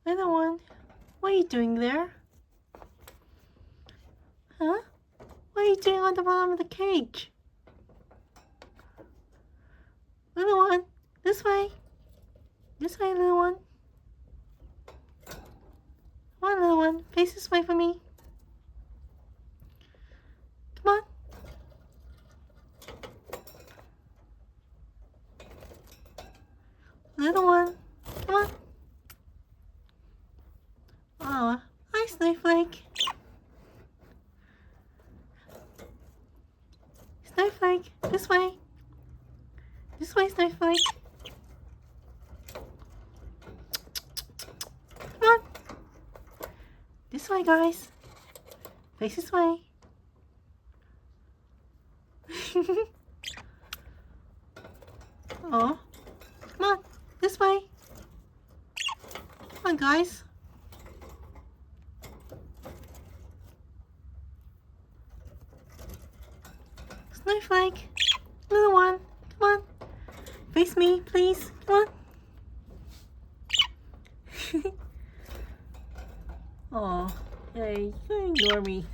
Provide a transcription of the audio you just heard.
Little one, what are you doing there? Huh? What are you doing on the bottom of the cage? Little one, this way. This way, little one. Come on, little one, face this way for me. Come on. Little one, come on. Oh, hi, Snowflake. Snowflake, this way. This way, Snowflake. Come on. This way, guys. Face this way. Oh, come on. This way. Come on, guys. Snowflake, little one, come on. Face me, please. Come on. Oh, hey, you can ignore me.